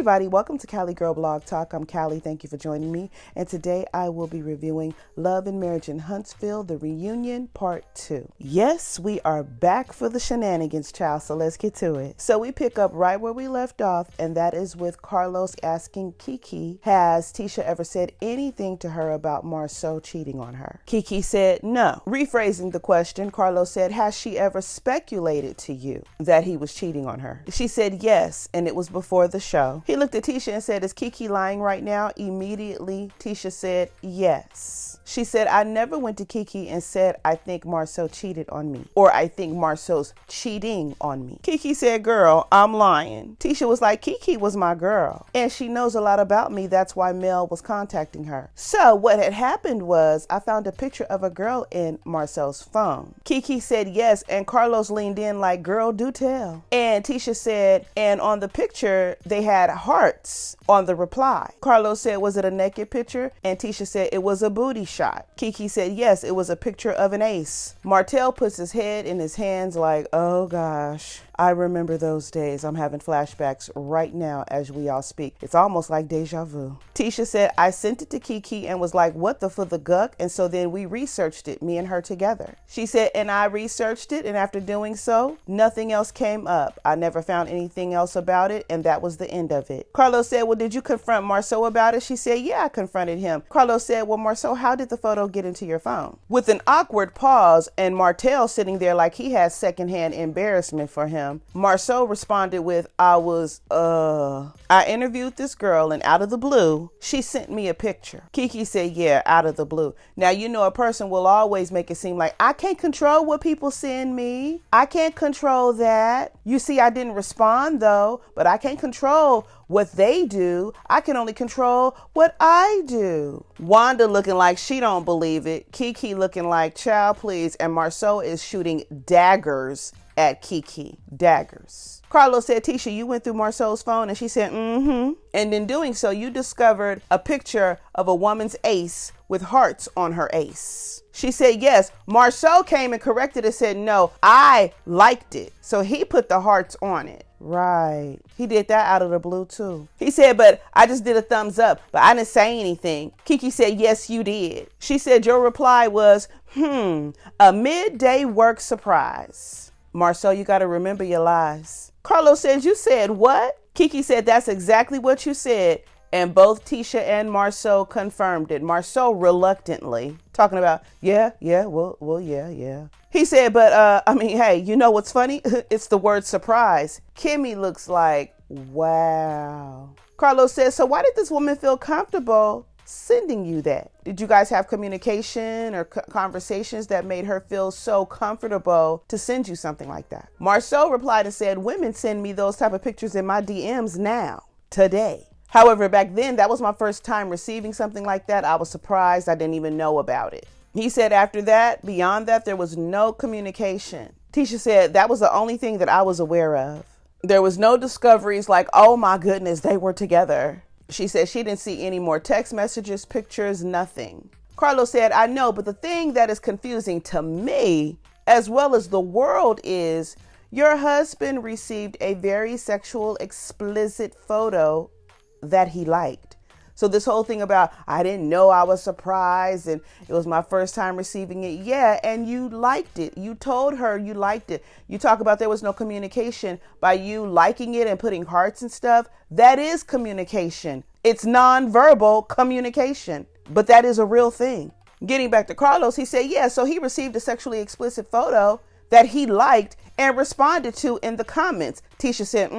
everybody, welcome to Cali Girl Blog Talk. I'm Cali, thank you for joining me. And today I will be reviewing Love and Marriage in Huntsville, the reunion part 2. Yes, we are back for the shenanigans, child, so let's get to it. So we pick up right where we left off, and that is with Carlos asking KeKe, has Tisha ever said anything to her about Marsau cheating on her? KeKe said no. Rephrasing the question, Carlos said, has she ever speculated to you that he was cheating on her? She said yes, and it was before the show. He looked at Tisha and said, is KeKe lying right now? Immediately, Tisha said yes. She said, I never went to KeKe and said, I think Marsau cheated on me, or I think Marsau's cheating on me. KeKe said, girl, I'm lying. Tisha was like, KeKe was my girl, and she knows a lot about me. That's why Mel was contacting her. So what had happened was I found a picture of a girl in Marsau's phone. KeKe said yes, and Carlos leaned in like, girl, do tell. And Tisha said, and on the picture, they had hearts on the reply. Carlos said, was it a naked picture? And Tisha said, it was a booty shot. KeKe said, yes, it was a picture of an ace. Martell puts his head in his hands like, oh gosh, I remember those days. I'm having flashbacks right now as we all speak. It's almost like deja vu. Tisha said, I sent it to KeKe and was like, what the for the guck? And so then we researched it, me and her together. She said, and I researched it, and after doing so, nothing else came up. I never found anything else about it, and that was the end of it. Carlos said, well, did you confront Marsau about it? She said, yeah, I confronted him. Carlos said, well, Marsau, how did the photo get into your phone? With an awkward pause and Martell sitting there like he had secondhand embarrassment for him, Marsau responded with, I interviewed this girl, and out of the blue, she sent me a picture. KeKe said, yeah, out of the blue. Now, you know, a person will always make it seem like, I can't control what people send me. I can't control that. You see, I didn't respond though, but I can't control what they do. I can only control what I do. Wanda looking like she don't believe it. KeKe looking like, child, please. And Marsau is shooting daggers at KeKe. Daggers. Carlos said, Tisha, you went through Marsau's phone, and she said, mm-hmm. And in doing so, you discovered a picture of a woman's ace with hearts on her ace. She said, yes. Marsau came and corrected and said, no, I liked it. So he put the hearts on it. Right. He did that out of the blue too. He said, but I just did a thumbs up, but I didn't say anything. KeKe said, yes, you did. She said, your reply was, a midday work surprise. Marsau, you got to remember your lies. Carlos says, you said what? KeKe said, that's exactly what you said. And both Tisha and Marsau confirmed it. Marsau reluctantly talking about, yeah, yeah. He said, but hey, you know what's funny? It's the word surprise. Kimmy looks like, wow. Carlos says, so why did this woman feel comfortable sending you that? Did you guys have communication or conversations that made her feel so comfortable to send you something like that? Marsau replied and said, women send me those type of pictures in my DMs now, today. However, back then, that was my first time receiving something like that. I was surprised. I didn't even know about it. He said after that, beyond that, there was no communication. Tisha said that was the only thing that I was aware of. There was no discoveries like, oh my goodness, they were together. She said she didn't see any more text messages, pictures, nothing. Carlos said, I know, but the thing that is confusing to me, as well as the world, is your husband received a very sexual, explicit photo that he liked. So this whole thing about, I didn't know, I was surprised, and it was my first time receiving it. Yeah, and you liked it. You told her you liked it. You talk about there was no communication. By you liking it and putting hearts and stuff, that is communication. It's nonverbal communication, but that is a real thing. Getting back to Carlos, he said, yeah, so he received a sexually explicit photo that he liked and responded to in the comments. Tisha said,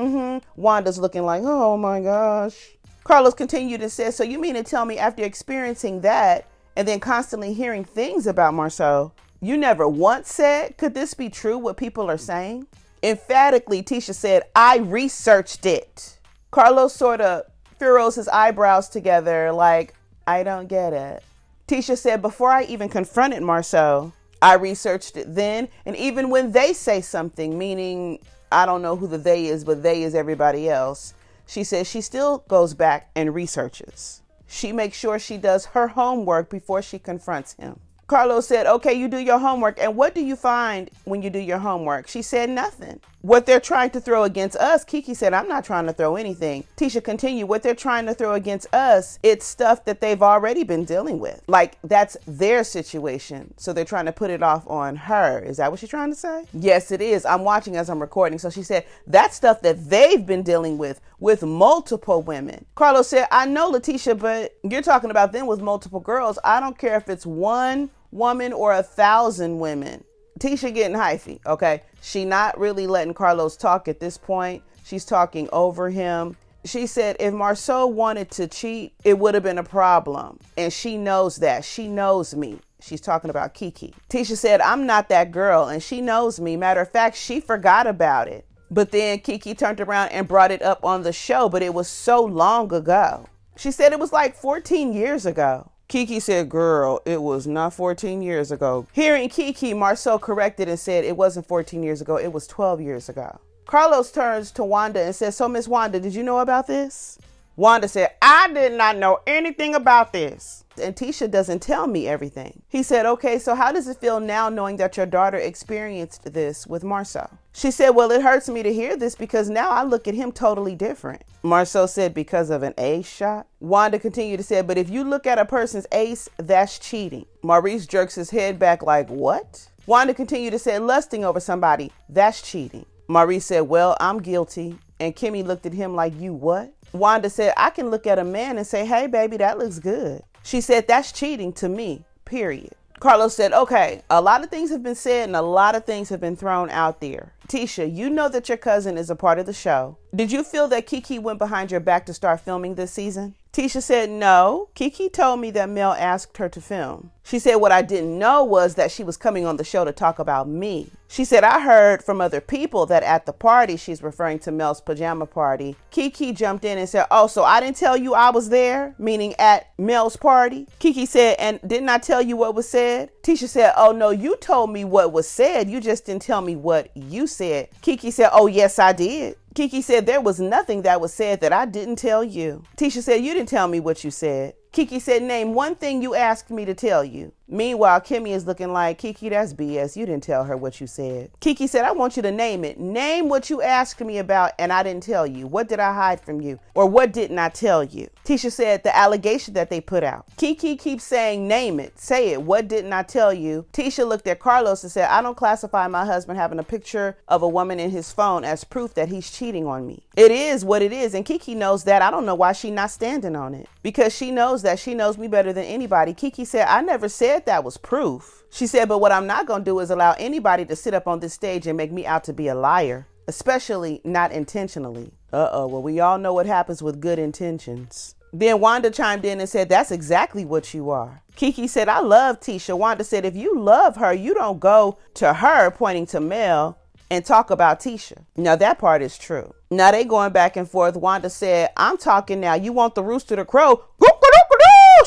Wanda's looking like, oh my gosh. Carlos continued and said, so you mean to tell me after experiencing that and then constantly hearing things about Marsau, you never once said, could this be true, what people are saying? Emphatically, Tisha said, I researched it. Carlos sort of furrows his eyebrows together like, I don't get it. Tisha said, before I even confronted Marsau, I researched it then. And even when they say something, meaning, I don't know who the they is, but they is everybody else. She says she still goes back and researches. She makes sure she does her homework before she confronts him. Carlos said, okay, you do your homework. And what do you find when you do your homework? She said nothing. What they're trying to throw against us, KeKe said, I'm not trying to throw anything. Tisha continued, what they're trying to throw against us, it's stuff that they've already been dealing with. Like, that's their situation. So they're trying to put it off on her. Is that what she's trying to say? Yes, it is. I'm watching as I'm recording. So she said, that's stuff that they've been dealing with multiple women. Carlos said, I know, Letitia, but you're talking about them with multiple girls. I don't care if it's one woman or 1,000 women. Tisha getting hyphy, okay? She not really letting Carlos talk at this point. She's talking over him. She said if Marsau wanted to cheat, it would have been a problem. And she knows that. She knows me. She's talking about KeKe. Tisha said, I'm not that girl, and she knows me. Matter of fact, she forgot about it. But then KeKe turned around and brought it up on the show, but it was so long ago. She said it was like 14 years ago. KeKe said, girl, it was not 14 years ago. Hearing KeKe, Marsau corrected and said it wasn't 14 years ago, it was 12 years ago. Carlos turns to Wanda and says, so Miss Wanda, did you know about this? Wanda said, I did not know anything about this. And Tisha doesn't tell me everything. He said, okay, so how does it feel now knowing that your daughter experienced this with Marsau? She said, well, it hurts me to hear this because now I look at him totally different. Marsau said, because of an ace shot? Wanda continued to say, but if you look at a person's ace, that's cheating. Maurice jerks his head back like, what? Wanda continued to say, lusting over somebody, that's cheating. Maurice said, well, I'm guilty. And Kimmy looked at him like, you what? Wanda said, I can look at a man and say, hey, baby, that looks good. She said, that's cheating to me, period. Carlos said, okay, a lot of things have been said and a lot of things have been thrown out there. Tisha, you know that your cousin is a part of the show. Did you feel that KeKe went behind your back to start filming this season? Tisha said, no. KeKe told me that Mel asked her to film. She said, what I didn't know was that she was coming on the show to talk about me. She said, I heard from other people that at the party, she's referring to Mel's pajama party, KeKe jumped in and said, oh, so I didn't tell you I was there, meaning at Mel's party? KeKe said, and didn't I tell you what was said? Tisha said, oh, no, you told me what was said. You just didn't tell me what you said. KeKe said, oh, yes, I did. KeKe said, there was nothing that was said that I didn't tell you. Tisha said, you didn't tell me what you said. KeKe said, name one thing you asked me to tell you. Meanwhile, Kimmy is looking like, KeKe, that's BS. You didn't tell her what you said. KeKe said, I want you to name it. Name what you asked me about and I didn't tell you. What did I hide from you? Or what didn't I tell you? Tisha said, the allegation that they put out. KeKe keeps saying, name it. Say it. What didn't I tell you? Tisha looked at Carlos and said, I don't classify my husband having a picture of a woman in his phone as proof that he's cheating on me. It is what it is. And KeKe knows that. I don't know why she's not standing on it. Because she knows that. She knows me better than anybody. KeKe said, I never said that was proof. She said, but what I'm not going to do is allow anybody to sit up on this stage and make me out to be a liar, especially not intentionally. Well, we all know what happens with good intentions. Then Wanda chimed in and said, that's exactly what you are. KeKe said, I love Tisha. Wanda said, if you love her, you don't go to her, pointing to Mel, and talk about Tisha. Now that part is true. Now they going back and forth. Wanda said, I'm talking now. You want the rooster to crow?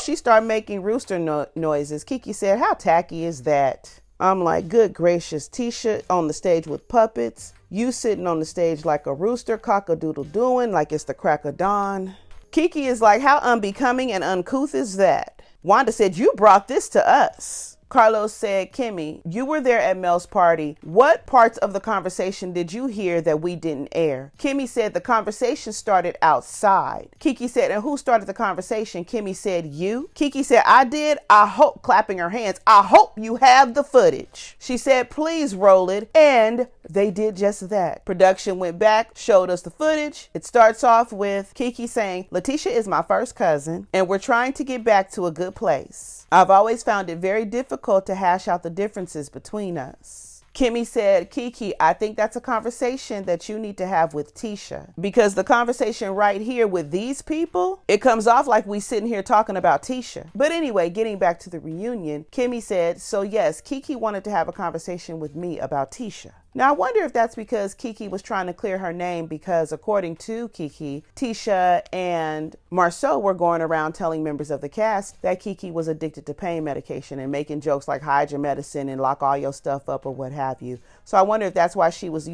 She started making rooster noises. KeKe said, how tacky is that? I'm like, good gracious, Tisha on the stage with puppets. You sitting on the stage like a rooster, cock-a-doodle doing like it's the crack of dawn. KeKe is like, how unbecoming and uncouth is that? Wanda said, you brought this to us. Carlos said, Kimmy, you were there at Mel's party. What parts of the conversation did you hear that we didn't air? Kimmy said the conversation started outside. KeKe said, and who started the conversation? Kimmy said, you. KeKe said, I did. I hope, clapping her hands, I hope you have the footage. She said, please roll it. And they did just that. Production went back, showed us the footage. It starts off with KeKe saying, Letitia is my first cousin, and we're trying to get back to a good place. I've always found it very difficult to hash out the differences between us. Kimmy said, KeKe, I think that's a conversation that you need to have with Tisha, because the conversation right here with these people, it comes off like we sitting here talking about Tisha. But anyway, getting back to the reunion, Kimmy said, so yes, KeKe wanted to have a conversation with me about Tisha. Now, I wonder if that's because KeKe was trying to clear her name, because according to KeKe, Tisha and Marsau were going around telling members of the cast that KeKe was addicted to pain medication and making jokes like hide your medicine and lock all your stuff up or what have you. So I wonder if that's why she was,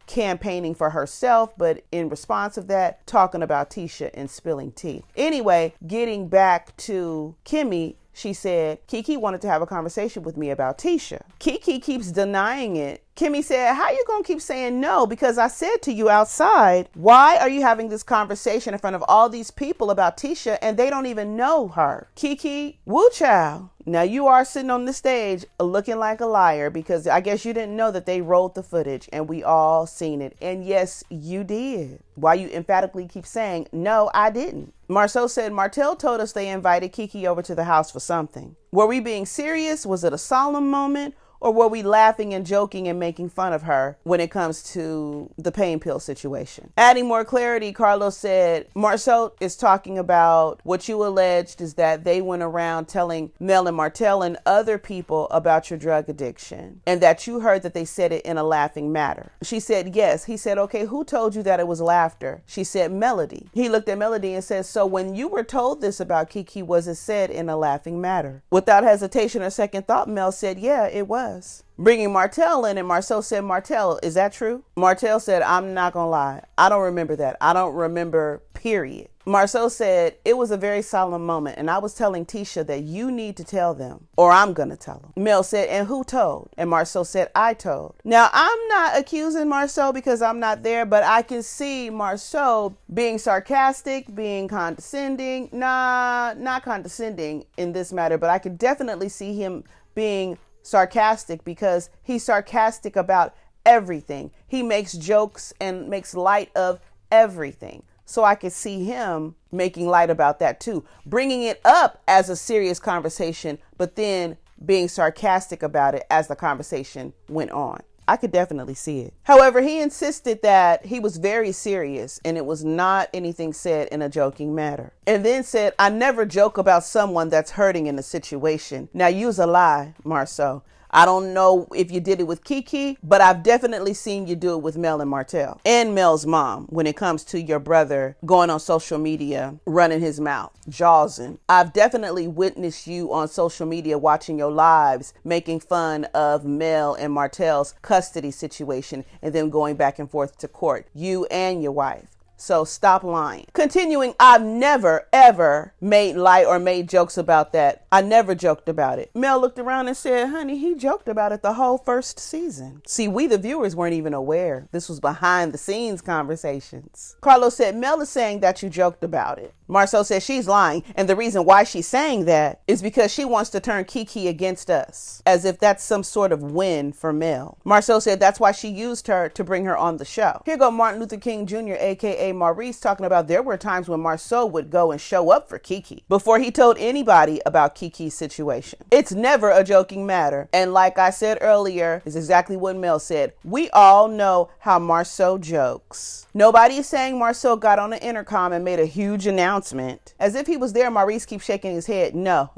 campaigning for herself, but in response of that, talking about Tisha and spilling tea. Anyway, getting back to Kimmy, She said, KeKe wanted to have a conversation with me about Tisha. KeKe keeps denying it. Kimmy said, how you gonna keep saying no? Because I said to you outside, why are you having this conversation in front of all these people about Tisha and they don't even know her? KeKe, woo child. Now you are sitting on the stage looking like a liar because I guess you didn't know that they rolled the footage and we all seen it. And yes, you did. Why you emphatically keep saying, no, I didn't. Marsau said, Martell told us they invited KeKe over to the house for something. Were we being serious? Was it a solemn moment? Or were we laughing and joking and making fun of her when it comes to the pain pill situation? Adding more clarity, Carlos said, Marsau is talking about what you alleged is that they went around telling Mel and Martell and other people about your drug addiction and that you heard that they said it in a laughing manner. She said, yes. He said, okay, who told you that it was laughter? She said, Melody. He looked at Melody and said, so when you were told this about KeKe, was it said in a laughing manner? Without hesitation or second thought, Mel said, yeah, it was. Bringing Martell in, and Marsau said, Martell, is that true? Martell said, I'm not gonna lie. I don't remember that. I don't remember, period. Marsau said, it was a very solemn moment, and I was telling Tisha that you need to tell them, or I'm gonna tell them. Mel said, and who told? And Marsau said, I told. Now, I'm not accusing Marsau because I'm not there, but I can see Marsau being sarcastic, being condescending. Nah, not condescending in this matter, but I could definitely see him being sarcastic because he's sarcastic about everything. He makes jokes and makes light of everything. So I could see him making light about that too, bringing it up as a serious conversation, but then being sarcastic about it as the conversation went on. I could definitely see it. However, he insisted that he was very serious and it was not anything said in a joking manner. And then said, I never joke about someone that's hurting in a situation. Now, use a lie, Marsau. I don't know if you did it with KeKe, but I've definitely seen you do it with Mel and Martell and Mel's mom when it comes to your brother going on social media, running his mouth, jawsing. I've definitely witnessed you on social media watching your lives, making fun of Mel and Martell's custody situation and them going back and forth to court, you and your wife. So stop lying. Continuing, I've never, ever made light or made jokes about that. I never joked about it. Mel looked around and said, honey, he joked about it the whole first season. See, we the viewers weren't even aware. This was behind the scenes conversations. Carlos said, Mel is saying that you joked about it. Marsau said she's lying. And the reason why she's saying that is because she wants to turn KeKe against us, as if that's some sort of win for Mel. Marsau said that's why she used her to bring her on the show. Here go Martin Luther King Jr., aka Maurice, talking about there were times when Marsau would go and show up for KeKe before he told anybody about KeKe's situation. It's never a joking matter. And like I said earlier, is exactly what Mel said. We all know how Marsau jokes. Nobody is saying Marsau got on the intercom and made a huge announcement. As if he was there, Maurice keeps shaking his head. No.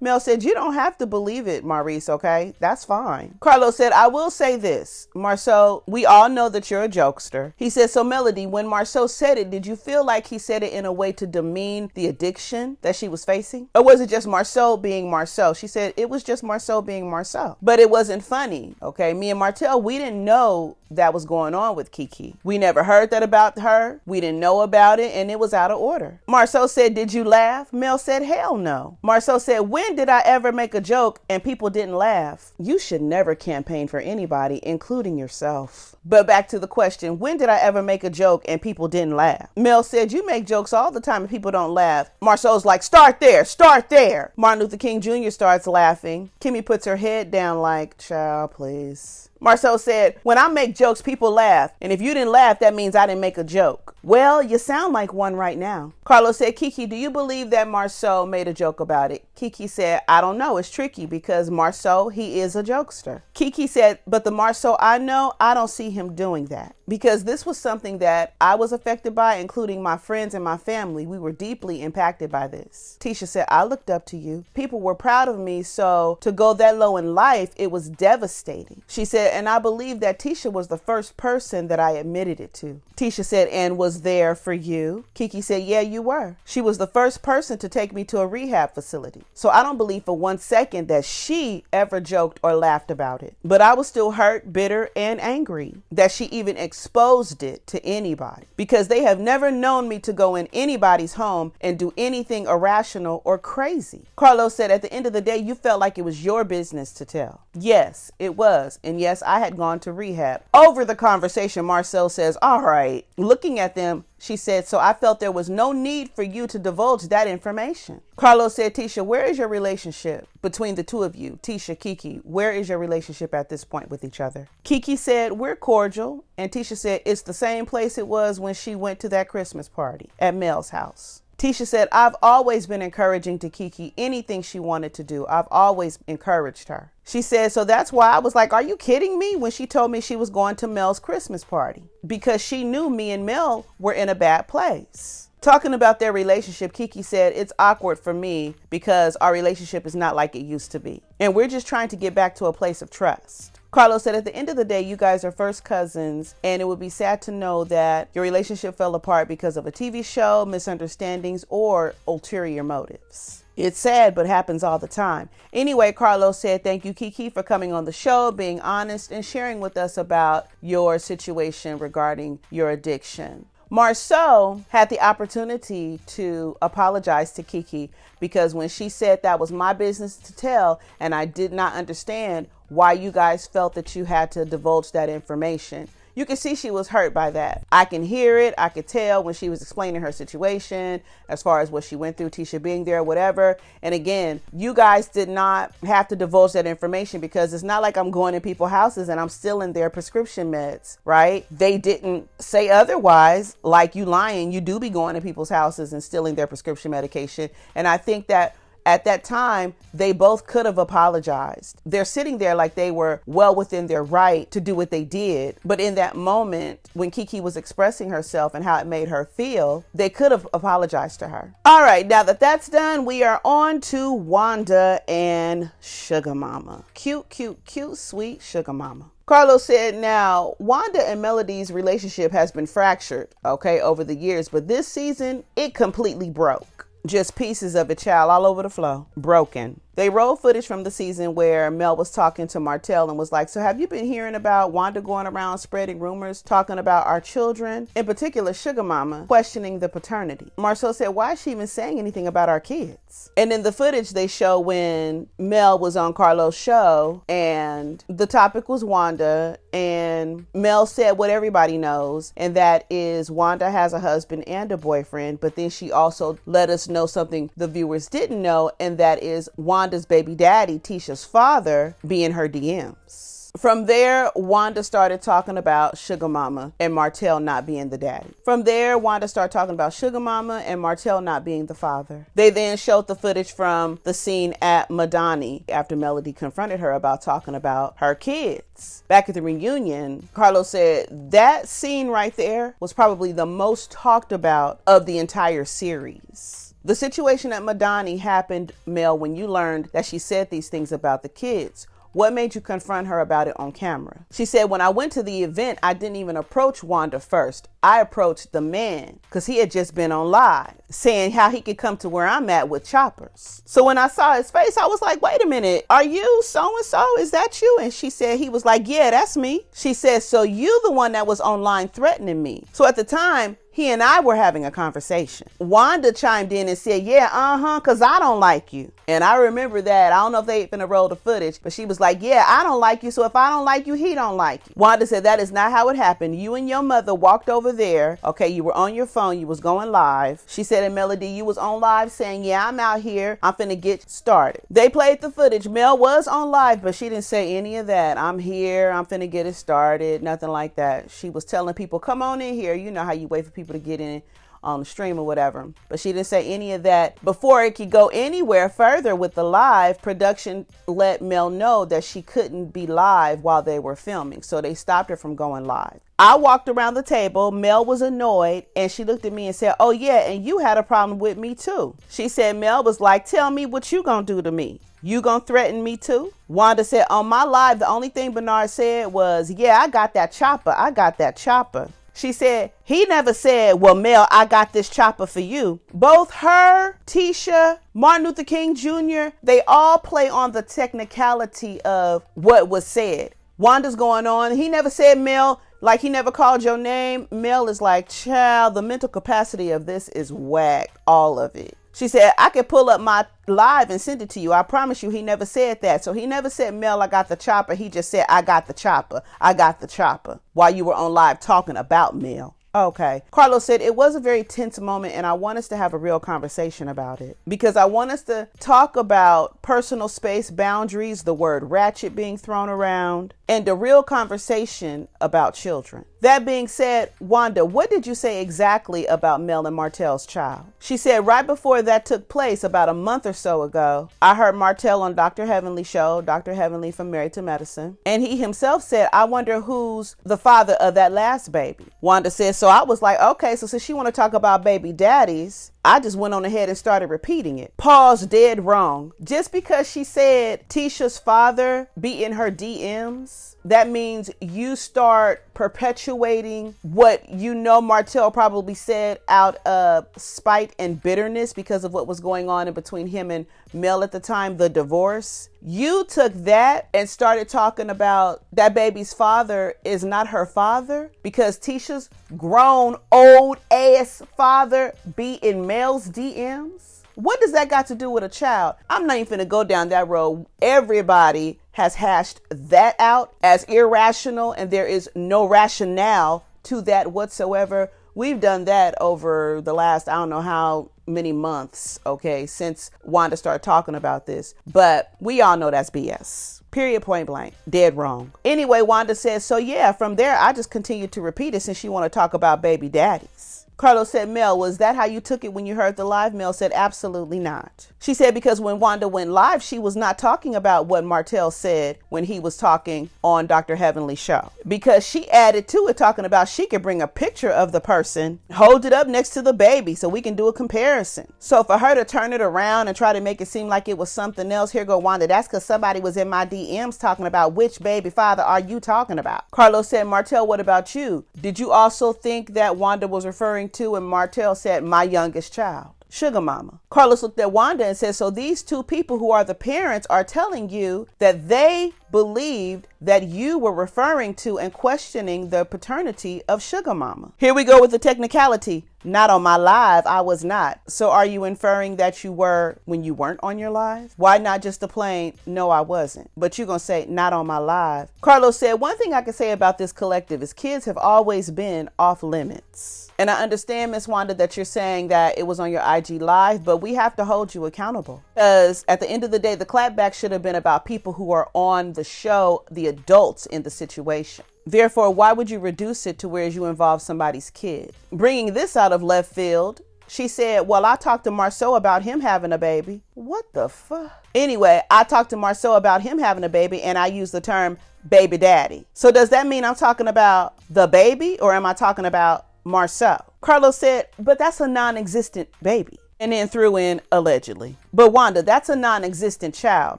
Mel said, you don't have to believe it, Maurice, okay? That's fine. Carlos said, I will say this. Marsau, we all know that you're a jokester. He said, so Melody, when Marsau said it, did you feel like he said it in a way to demean the addiction that she was facing? Or was it just Marsau being Marsau? She said, it was just Marsau being Marsau. But it wasn't funny, okay? Me and Martell, we didn't know that was going on with KeKe. We never heard that about her. We didn't know about it, and it was out of order. Marsau said, did you laugh? Mel said, hell no. Marsau said, when did I ever make a joke and people didn't laugh? You should never campaign for anybody, including yourself. But back to the question, when did I ever make a joke and people didn't laugh? Mel said, you make jokes all the time and people don't laugh. Marsau's like, start there. Martin Luther King Jr. starts laughing. Kimmy puts her head down like, child, please. Marsau said, when I make jokes, people laugh. And if you didn't laugh, that means I didn't make a joke. Well, you sound like one right now. Carlos said, KeKe, do you believe that Marsau made a joke about it? KeKe said, I don't know. It's tricky because Marsau, he is a jokester. KeKe said, but the Marsau I know, I don't see him doing that. Because this was something that I was affected by, including my friends and my family. We were deeply impacted by this. Tisha said, I looked up to you. People were proud of me. So to go that low in life, it was devastating. She said, and I believe that Tisha was the first person that I admitted it to. Tisha said, and was there for you? KeKe said, yeah, you were. She was the first person to take me to a rehab facility. So I don't believe for 1 second that she ever joked or laughed about it. But I was still hurt, bitter, and angry that she even exposed it to anybody, because they have never known me to go in anybody's home and do anything irrational or crazy. Carlos said, at the end of the day, you felt like it was your business to tell. Yes, it was. And yes, I had gone to rehab. Over the conversation, Marsau says, all right. Looking at them, she said, so I felt there was no need for you to divulge that information. Carlos said, Tisha, where is your relationship between the two of you? Tisha, KeKe, where is your relationship at this point with each other? KeKe said, we're cordial. And Tisha said, it's the same place it was when she went to that Christmas party at Mel's house. Tisha said, I've always been encouraging to KeKe anything she wanted to do. I've always encouraged her. She said, so that's why I was like, are you kidding me? When she told me she was going to Mel's Christmas party, because she knew me and Mel were in a bad place. Talking about their relationship, KeKe said, it's awkward for me because our relationship is not like it used to be. And we're just trying to get back to a place of trust. Carlos said, at the end of the day, you guys are first cousins, and it would be sad to know that your relationship fell apart because of a TV show, misunderstandings, or ulterior motives. It's sad, but happens all the time. Anyway, Carlos said, thank you, KeKe, for coming on the show, being honest, and sharing with us about your situation regarding your addiction. Marsau had the opportunity to apologize to KeKe, because when she said that was my business to tell, and I did not understand why you guys felt that you had to divulge that information. You can see she was hurt by that. I can hear it. I could tell when she was explaining her situation as far as what she went through, Tisha being there, whatever. And again, you guys did not have to divulge that information, because it's not like I'm going in people's houses and I'm stealing their prescription meds, right? They didn't say otherwise. Like you lying, you do be going to people's houses and stealing their prescription medication. And I think that at that time, they both could have apologized. They're sitting there like they were well within their right to do what they did. But in that moment, when KeKe was expressing herself and how it made her feel, they could have apologized to her. All right, now that that's done, we are on to Wanda and Sugar Mama. Cute, cute, cute, sweet Sugar Mama. Carlos said, now, Wanda and Melody's relationship has been fractured, okay, over the years. But this season, it completely broke. Just pieces of it, child, all over the floor. Broken. They rolled footage from the season where Mel was talking to Martell and was like, so have you been hearing about Wanda going around spreading rumors, talking about our children, in particular Sugar Mama, questioning the paternity? Marsau said, why is she even saying anything about our kids? And in the footage they show when Mel was on Carlos' show and the topic was Wanda, and Mel said what everybody knows, and that is Wanda has a husband and a boyfriend, but then she also let us know something the viewers didn't know, and that is Wanda's baby daddy, Tisha's father, be in her DMs. From there, Wanda started talking about Sugar Mama and Martell not being the daddy. From there, Wanda started talking about Sugar Mama and Martell not being the father. They then showed the footage from the scene at Madani after Melody confronted her about talking about her kids. Back at the reunion, Carlos said that scene right there was probably the most talked about of the entire series. The situation at Madani happened, Mel, when you learned that she said these things about the kids. What made you confront her about it on camera? She said, when I went to the event, I didn't even approach Wanda first. I approached the man because he had just been on live saying how he could come to where I'm at with choppers. So when I saw his face, I was like, wait a minute, are you so-and-so? Is that you? And she said, he was like, yeah, that's me. She said, so you the one that was online threatening me. So at the time, he and I were having a conversation. Wanda chimed in and said, yeah, because I don't like you. And I remember that. I don't know if they finna roll the footage, but she was like, yeah, I don't like you. So if I don't like you, he don't like you. Wanda said, that is not how it happened. You and your mother walked over there. Okay, you were on your phone. You was going live. She said, in Melody, you was on live saying, yeah, I'm out here. I'm finna get started. They played the footage. Mel was on live, but she didn't say any of that. I'm here. I'm finna get it started. Nothing like that. She was telling people, come on in here. You know how you wait for people to get in on the stream or whatever. But she didn't say any of that. Before it could go anywhere further with the live, production let Mel know that she couldn't be live while they were filming. So they stopped her from going live. I walked around the table. Mel was annoyed and she looked at me and said, "Oh yeah, and you had a problem with me too." She said Mel was like, "Tell me what you gonna do to me. You gonna threaten me too?" Wanda said, "On my live, the only thing Bernard said was, yeah, I got that chopper. I got that chopper." She said, he never said, "Well, Mel, I got this chopper for you." Both her, Tisha, Martin Luther King Jr., they all play on the technicality of what was said. Wanda's going on. He never said, "Mel," like he never called your name. Mel is like, child, the mental capacity of this is whack, all of it. She said, "I could pull up my live and send it to you. I promise you," he never said that. So he never said, "Mel, I got the chopper." He just said, "I got the chopper. I got the chopper," while you were on live talking about Mel. Okay. Carlos said, "It was a very tense moment and I want us to have a real conversation about it because I want us to talk about personal space boundaries, the word ratchet being thrown around, and a real conversation about children." That being said, Wanda, what did you say exactly about Mel and Martell's child? She said, right before that took place, about a month or so ago, I heard Martell on Dr. Heavenly's show, Dr. Heavenly from Married to Medicine, and he himself said, "I wonder who's the father of that last baby." Wanda said, so I was like, okay, so since she want to talk about baby daddies, I just went on ahead and started repeating it. Pause, dead wrong. Just because she said Tisha's father be in her DMs, that means you start perpetuating what you know Martell probably said out of spite and bitterness because of what was going on in between him and Mel at the time, the divorce. You took that and started talking about that baby's father is not her father because Tisha's grown old ass father be in Mel's DMs. What does that got to do with a child? I'm not even finna go down that road. Everybody has hashed that out as irrational and there is no rationale to that whatsoever. We've done that over the last, I don't know how many months, okay, since Wanda started talking about this. But we all know that's BS. Period, point blank. Dead wrong. Anyway, Wanda says, so yeah, from there, I just continued to repeat it since you want to talk about baby daddies. Carlos said, Mel, was that how you took it when you heard the live? Mel said, absolutely not. She said, because when Wanda went live, she was not talking about what Martell said when he was talking on Dr. Heavenly's show. Because she added to it, talking about she could bring a picture of the person, hold it up next to the baby so we can do a comparison. So for her to turn it around and try to make it seem like it was something else, here go Wanda, that's because somebody was in my DMs talking about which baby father are you talking about? Carlos said, Martell, what about you? Did you also think that Wanda was referring to, and Martell said, my youngest child, sugar mama? Carlos looked at Wanda and said, so these two people who are the parents are telling you that they believed that you were referring to and questioning the paternity of sugar mama. Here we go with the technicality. Not on my live, I was not. So are you inferring that you were when you weren't on your live? Why not just a plain, no, I wasn't? But you're going to say, not on my live. Carlos said, one thing I can say about this collective is kids have always been off limits. And I understand, Miss Wanda, that you're saying that it was on your IG live, but we have to hold you accountable. Because at the end of the day, the clapback should have been about people who are on the show, the adults in the situation. Therefore, why would you reduce it to where you involve somebody's kid? Bringing this out of left field, she said, well, I talked to Marsau about him having a baby. What the fuck? Anyway, I talked to Marsau about him having a baby and I used the term baby daddy. So does that mean I'm talking about the baby or am I talking about Marsau? Carlos said, but that's a non-existent baby. And then threw in allegedly. But Wanda, that's a non-existent child,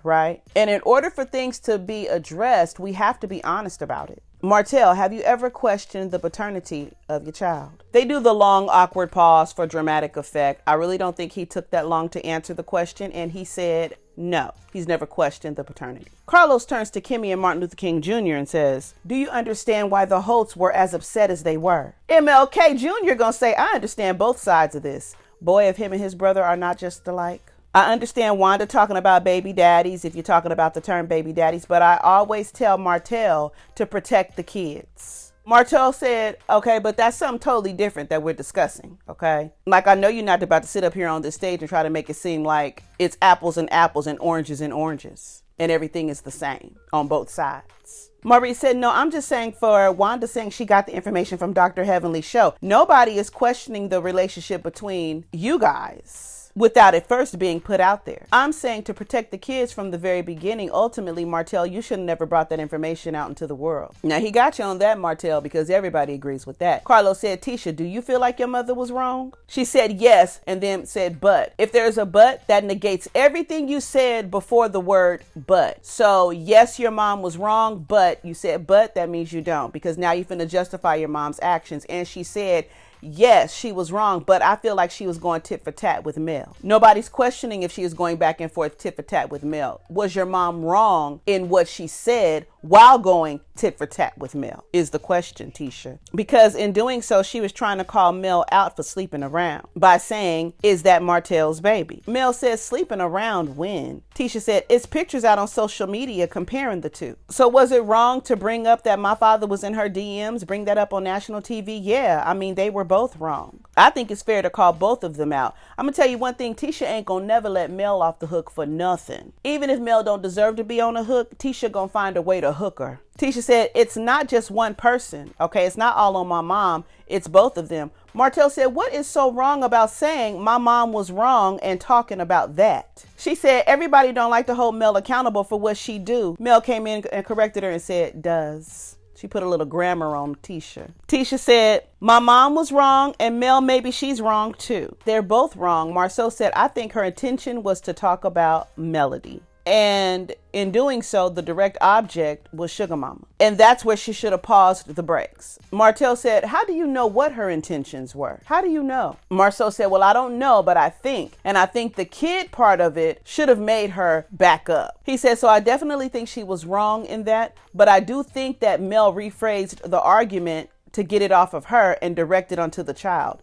right? And in order for things to be addressed, we have to be honest about it. Martell, have you ever questioned the paternity of your child? They do the long, awkward pause for dramatic effect. I really don't think he took that long to answer the question. And he said, no, he's never questioned the paternity. Carlos turns to Kimmy and Martin Luther King Jr. and says, do you understand why the Holts were as upset as they were? MLK Jr. gonna say, I understand both sides of this. Boy, if him and his brother are not just alike. I understand Wanda talking about baby daddies if you're talking about the term baby daddies, but I always tell Martell to protect the kids. Martell said, okay, but that's something totally different that we're discussing, okay? Like, I know you're not about to sit up here on this stage and try to make it seem like it's apples and apples and oranges and oranges and everything is the same on both sides. Maurice said, no, I'm just saying for Wanda saying she got the information from Dr. Heavenly's show. Nobody is questioning the relationship between you guys without it first being put out there. I'm saying to protect the kids from the very beginning. Ultimately, Martell, you should have never brought that information out into the world. Now, he got you on that, Martell, because everybody agrees with that. Carlos said, Tisha, do you feel like your mother was wrong? She said yes, and then said but. If there's a but, that negates everything you said before the word but. So yes, your mom was wrong, but you said but, that means you don't, because now you're finna justify your mom's actions. And she said, yes, she was wrong, but I feel like she was going tit for tat with Mel. Nobody's questioning if she was going back and forth tit for tat with Mel. Was your mom wrong in what she said while going tit for tat with Mel is the question, Tisha. Because in doing so, she was trying to call Mel out for sleeping around by saying, is that Martell's baby? Mel says, sleeping around when? Tisha said, it's pictures out on social media comparing the two. So was it wrong to bring up that my father was in her DMs, bring that up on national TV? Yeah, I mean, they were both wrong. I think it's fair to call both of them out. I'm gonna tell you one thing, Tisha ain't gonna never let Mel off the hook for nothing. Even if Mel don't deserve to be on the hook, Tisha gonna find a way to hook her. Tisha said, it's not just one person, okay? It's not all on my mom, it's both of them. Martell said, what is so wrong about saying my mom was wrong and talking about that? She said, everybody don't like to hold Mel accountable for what she do. Mel came in and corrected her and said, does. She put a little grammar on Tisha. Tisha said, my mom was wrong and Mel, maybe she's wrong too. They're both wrong. Marsau said, I think her intention was to talk about Melody. And in doing so, the direct object was Sugar Mama. And that's where she should have paused the brakes. Martell said, how do you know what her intentions were? How do you know? Marsau said, well, I don't know, but I think. And I think the kid part of it should have made her back up. He said, so I definitely think she was wrong in that. But I do think that Mel rephrased the argument to get it off of her and direct it onto the child.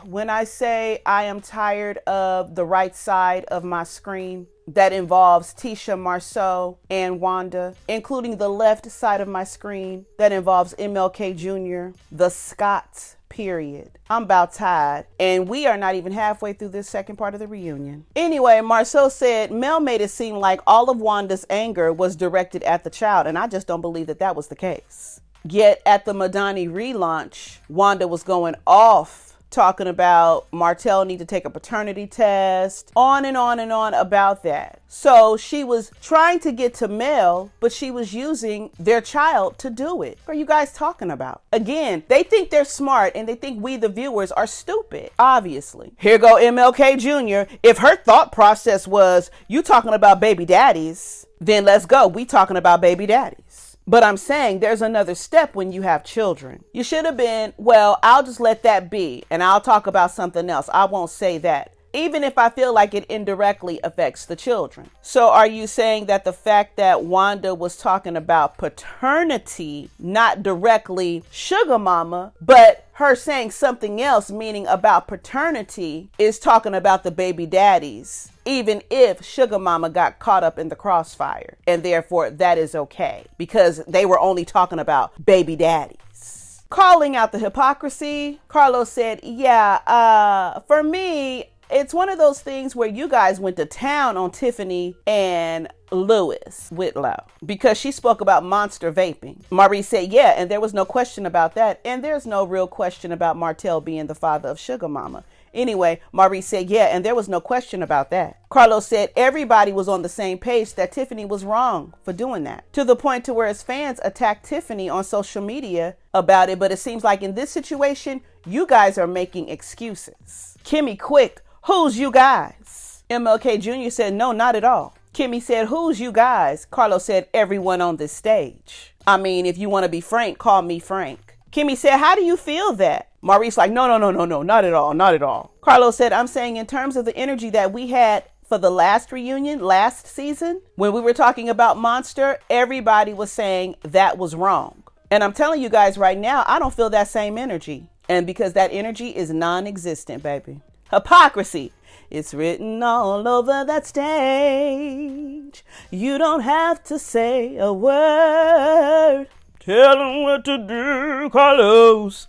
When I say I am tired of the right side of my screen, that involves Tisha, Marsau, and Wanda, including the left side of my screen that involves MLK Jr., the Scotts, period. I'm about tired, and we are not even halfway through this second part of the reunion. Anyway, Marsau said Mel made it seem like all of Wanda's anger was directed at the child, and I just don't believe that that was the case. Yet at the Madani relaunch, Wanda was going off talking about Martell need to take a paternity test, on and on and on about that. So she was trying to get to Mel, but she was using their child to do it. What are you guys talking about? Again, they think they're smart and they think we, the viewers, are stupid, obviously. Here go MLK Jr. If her thought process was, you talking about baby daddies, then let's go. We talking about baby daddies. But I'm saying there's another step when you have children. You should have been, well, I'll just let that be and I'll talk about something else. I won't say that, even if I feel like it indirectly affects the children. So are you saying that the fact that Wanda was talking about paternity, not directly Sugar Mama, but her saying something else, meaning about paternity, is talking about the baby daddies, even if Sugar Mama got caught up in the crossfire, and therefore that is okay because they were only talking about baby daddies? Calling out the hypocrisy, Carlos said, yeah, for me, it's one of those things where you guys went to town on Tiffany and Lewis Whitlow because she spoke about monster vaping. Maurice said, yeah, and there was no question about that. And there's no real question about Martell being the father of Sugar Mama. Anyway, Maurice said, yeah, and there was no question about that. Carlos said everybody was on the same page that Tiffany was wrong for doing that, to the point to where his fans attacked Tiffany on social media about it. But it seems like in this situation, you guys are making excuses. Kimmy Quick, who's you guys? MLK Jr. said, no, not at all. Kimmy said, who's you guys? Carlos said, everyone on this stage. I mean, if you want to be frank, call me Frank. Kimmy said, how do you feel that? Maurice like, no, not at all, not at all. Carlos said, I'm saying in terms of the energy that we had for the last reunion, last season, when we were talking about Monster, everybody was saying that was wrong. And I'm telling you guys right now, I don't feel that same energy. And because that energy is non-existent, baby. Hypocrisy. It's written all over that stage. You don't have to say a word. Tell them what to do, Carlos.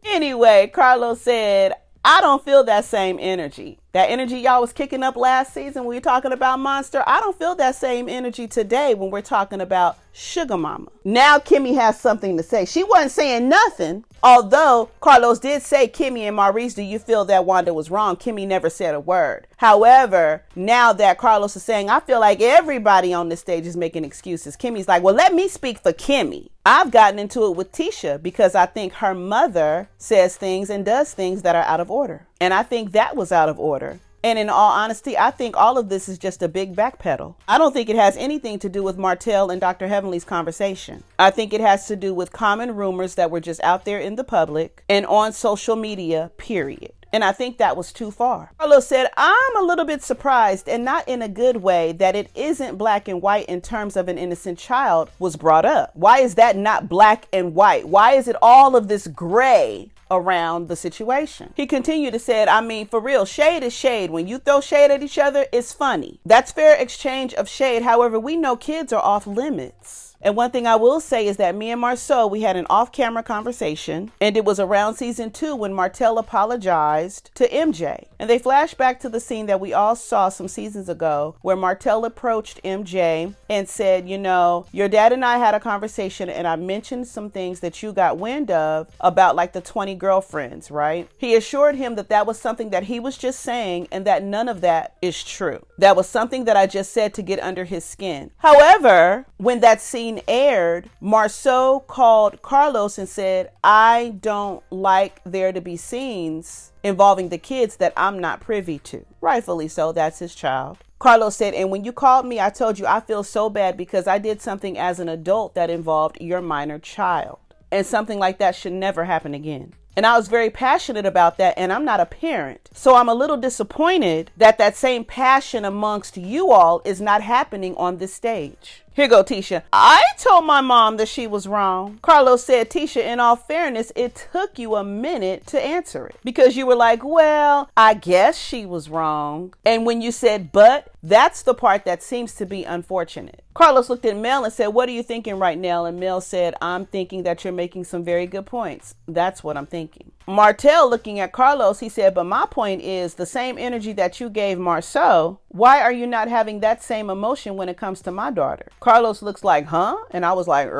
Anyway, Carlos said, I don't feel that same energy. That energy y'all was kicking up last season when we were talking about Monster, I don't feel that same energy today when we're talking about Sugar Mama. Now Kimmy has something to say. She wasn't saying nothing. Although Carlos did say, Kimmy and Maurice, do you feel that Wanda was wrong? Kimmy never said a word. However, now that Carlos is saying, I feel like everybody on this stage is making excuses, Kimmy's like, well, let me speak for Kimmy. I've gotten into it with Tisha because I think her mother says things and does things that are out of order. And I think that was out of order. And in all honesty, I think all of this is just a big backpedal. I don't think it has anything to do with Martell and Dr. Heavenly's conversation. I think it has to do with common rumors that were just out there in the public and on social media, period. And I think that was too far. Carlos said, I'm a little bit surprised, and not in a good way, that it isn't black and white in terms of an innocent child was brought up. Why is that not black and white? Why is it all of this gray around the situation? He continued to say, I mean, for real, shade is shade. When you throw shade at each other, it's funny. That's fair exchange of shade. However, we know kids are off limits. And one thing I will say is that me and Marsau, we had an off-camera conversation, and it was around season 2 when Martell apologized to MJ. And they flashed back to the scene that we all saw some seasons ago where Martell approached MJ and said, you know, your dad and I had a conversation and I mentioned some things that you got wind of about like the 20 girlfriends, right? He assured him that that was something that he was just saying and that none of that is true. That was something that I just said to get under his skin. However, when that scene aired, Marsau called Carlos and said, I don't like there to be scenes involving the kids that I'm not privy to. Rightfully so, that's his child. Carlos said, and when you called me, I told you I feel so bad because I did something as an adult that involved your minor child. And something like that should never happen again. And I was very passionate about that, and I'm not a parent. So I'm a little disappointed that that same passion amongst you all is not happening on this stage. Here go, Tisha. I told my mom that she was wrong. Carlos said, Tisha, in all fairness, it took you a minute to answer it because you were like, well, I guess she was wrong. And when you said, but, that's the part that seems to be unfortunate. Carlos looked at Mel and said, what are you thinking right now? And Mel said, I'm thinking that you're making some very good points. That's what I'm thinking. Martell looking at Carlos, he said, but my point is the same energy that you gave Marsau, why are you not having that same emotion when it comes to my daughter? Carlos looks like, huh? And I was like,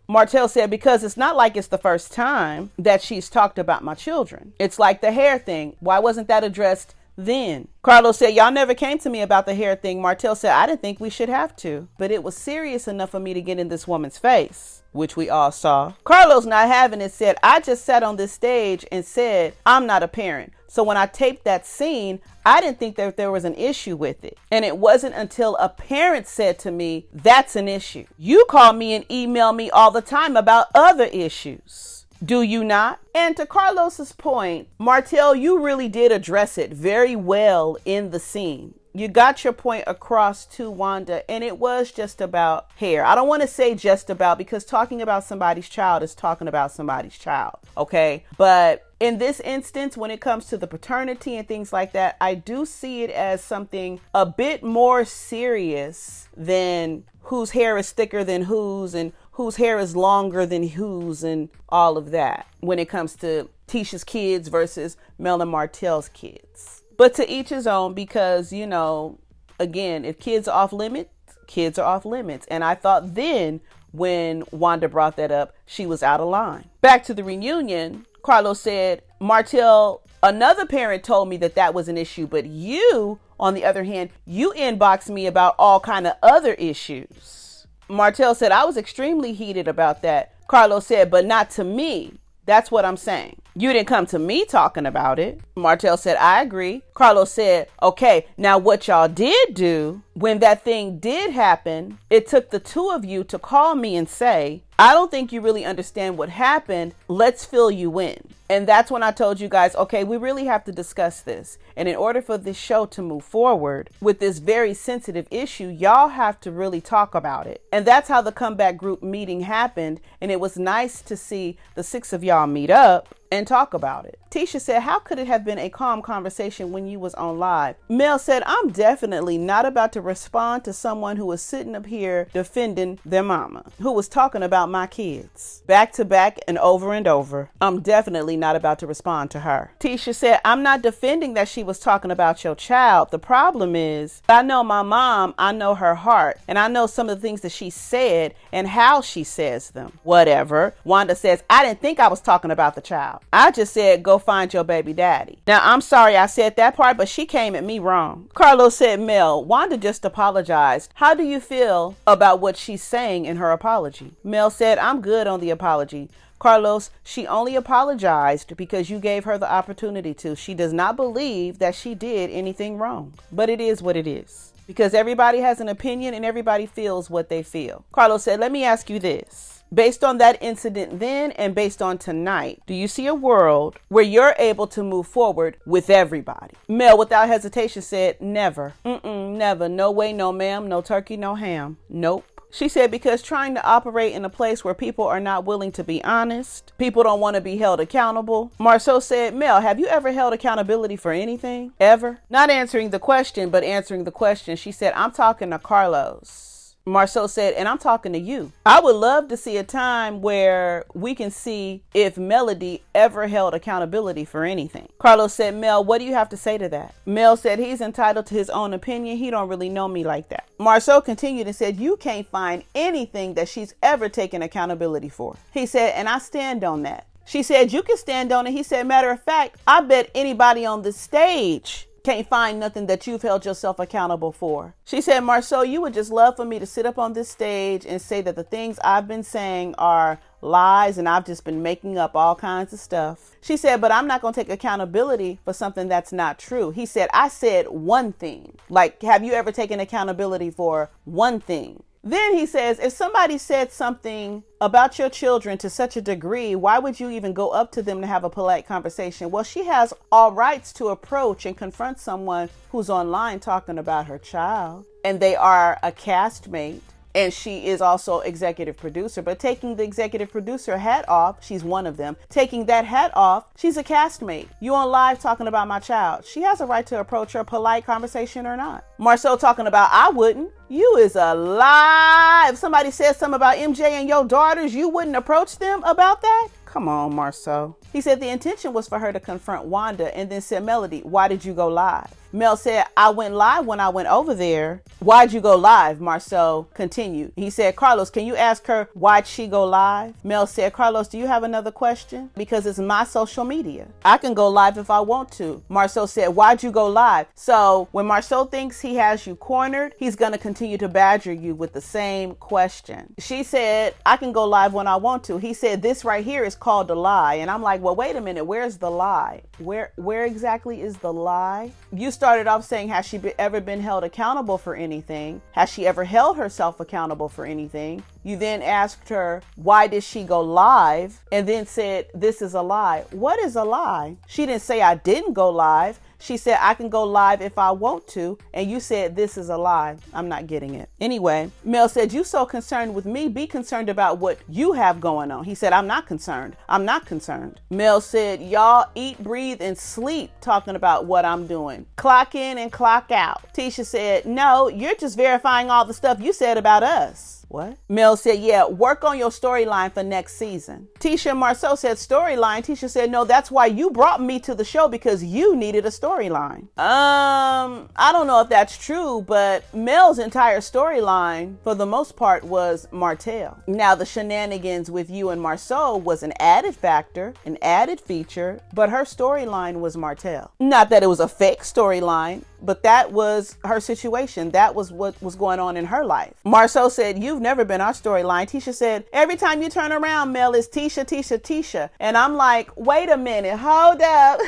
Martell said, because it's not like it's the first time that she's talked about my children. It's like the hair thing. Why wasn't that addressed then? Carlos said, y'all never came to me about the hair thing. Martell said, I didn't think we should have to, but it was serious enough for me to get in this woman's face, which we all saw. Carlos, not having it, said, I just sat on this stage and said, I'm not a parent. So when I taped that scene, I didn't think that there was an issue with it. And it wasn't until a parent said to me, that's an issue. You call me and email me all the time about other issues. Do you not? And to Carlos's point, Martell, you really did address it very well in the scene. You got your point across to Wanda, and it was just about hair. I don't want to say just about, because talking about somebody's child is talking about somebody's child, okay? But in this instance, when it comes to the paternity and things like that, I do see it as something a bit more serious than whose hair is thicker than whose and whose hair is longer than whose and all of that when it comes to Tisha's kids versus Mel and Martell's kids. But to each his own, because, you know, again, if kids are off limits, kids are off limits. And I thought then when Wanda brought that up, she was out of line. Back to the reunion, Carlos said, Martell, another parent told me that that was an issue, but you, on the other hand, you inboxed me about all kind of other issues. Martell said, I was extremely heated about that. Carlos said, but not to me. That's what I'm saying. You didn't come to me talking about it. Martell said, I agree. Carlos said, okay, now what y'all did do when that thing did happen, it took the two of you to call me and say, I don't think you really understand what happened. Let's fill you in. And that's when I told you guys, okay, we really have to discuss this. And in order for this show to move forward with this very sensitive issue, y'all have to really talk about it. And that's how the comeback group meeting happened. And it was nice to see the 6 of y'all meet up and talk about it. Tisha said, how could it have been a calm conversation when you was on live? Mel said, I'm definitely not about to respond to someone who was sitting up here defending their mama, who was talking about my kids back to back and over. I'm definitely not about to respond to her. Tisha said, I'm not defending that she was talking about your child. The problem is, I know my mom, I know her heart, and I know some of the things that she said and how she says them. Whatever. Wanda says, I didn't think I was talking about the child. I just said, go find your baby daddy. Now, I'm sorry I said that part, but she came at me wrong. Carlos said, Mel, Wanda just apologized. How do you feel about what she's saying in her apology? Mel said, I'm good on the apology. Carlos, she only apologized because you gave her the opportunity to. She does not believe that she did anything wrong, but it is what it is, because everybody has an opinion and everybody feels what they feel. Carlos said, let me ask you this. Based on that incident then and based on tonight, do you see a world where you're able to move forward with everybody? Mel, without hesitation, said, never. Never. No way, no ma'am. No turkey, no ham. Nope. She said, because trying to operate in a place where people are not willing to be honest, people don't want to be held accountable. Marsau said, Mel, have you ever held accountability for anything? Ever? Not answering the question, but answering the question. She said, I'm talking to Carlos. Marsau said, and I'm talking to you. I would love to see a time where we can see if Melody ever held accountability for anything. Carlos said, Mel, what do you have to say to that? Mel said, he's entitled to his own opinion. He don't really know me like that. Marsau continued and said, you can't find anything that she's ever taken accountability for. He said, and I stand on that. She said, you can stand on it. He said, matter of fact, I bet anybody on the stage can't find nothing that you've held yourself accountable for. She said, Marsau, you would just love for me to sit up on this stage and say that the things I've been saying are lies and I've just been making up all kinds of stuff. She said, but I'm not going to take accountability for something that's not true. He said, I said one thing. Like, have you ever taken accountability for one thing? Then he says, if somebody said something about your children to such a degree, why would you even go up to them to have a polite conversation? Well, she has all rights to approach and confront someone who's online talking about her child, and they are a castmate. And she is also executive producer, but taking the executive producer hat off, she's one of them. Taking that hat off, she's a castmate. You on live talking about my child. She has a right to approach her polite conversation or not. Marsau talking about, I wouldn't. You is a lie. If somebody says something about MJ and your daughters, you wouldn't approach them about that? Come on, Marsau. He said the intention was for her to confront Wanda, and then said, Melody, why did you go live? Mel said, I went live when I went over there. Why'd you go live? Marsau continued. He said, Carlos, can you ask her why'd she go live? Mel said, Carlos, do you have another question? Because it's my social media. I can go live if I want to. Marsau said, why'd you go live? So when Marsau thinks he has you cornered, he's going to continue to badger you with the same question. She said, I can go live when I want to. He said, this right here is called a lie. And I'm like, well, wait a minute. Where's the lie? Where exactly is the lie? You started off saying, has she ever been held accountable for anything? Has she ever held herself accountable for anything? You then asked her, why did she go live? And then said, this is a lie. What is a lie? She didn't say I didn't go live. She said, I can go live if I want to. And you said, this is a lie. I'm not getting it. Anyway, Mel said, you so concerned with me, be concerned about what you have going on. He said, I'm not concerned. I'm not concerned. Mel said, y'all eat, breathe, and sleep talking about what I'm doing. Clock in and clock out. Tisha said, no, you're just verifying all the stuff you said about us. What? Mel said, yeah, work on your storyline for next season. Tisha and Marsau said storyline. Tisha said, no, that's why you brought me to the show, because you needed a storyline. I don't know if that's true, but Mel's entire storyline for the most part was Martell. Now the shenanigans with you and Marsau was an added factor, an added feature, but her storyline was Martell. Not that it was a fake storyline, but that was her situation. That was what was going on in her life. Marsau said, you've never been our storyline. Tisha said, every time you turn around, Mel, is Tisha, Tisha, Tisha. And I'm like, wait a minute, hold up,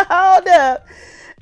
hold up.